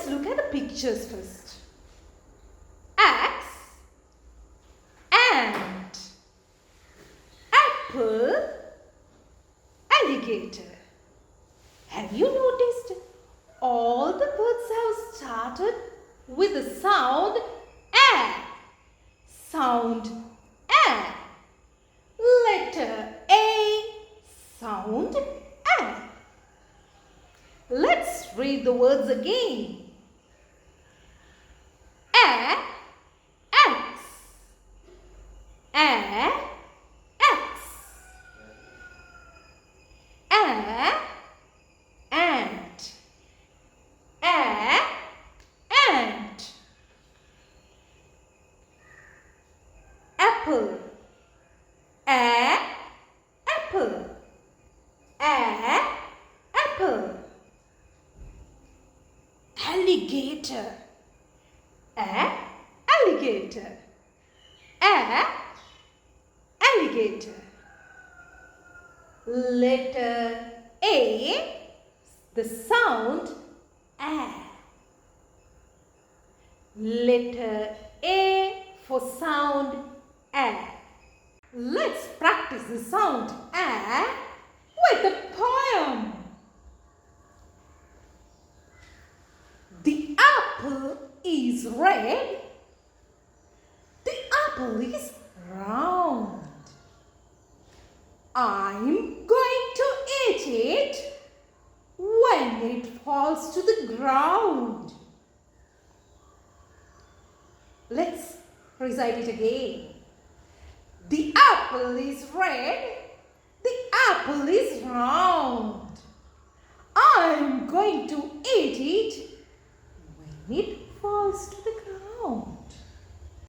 let's look at the pictures first. Axe, ant, apple, alligator. Have you noticed all the birds have started with the sound A? Sound A. Letter A. Sound A. Let's read the words again. A, X. A, X. A, ant. A, ant. Apple. A, apple. A, apple. Alligator. A, alligator. A, alligator. Letter A, the sound A. Letter A for sound A. Let's practice the sound A with a poem. The apple is red. The apple is round. I'm going to eat it when it falls to the ground. Let's recite it again. The apple is red. The apple is round. I'm going to eat it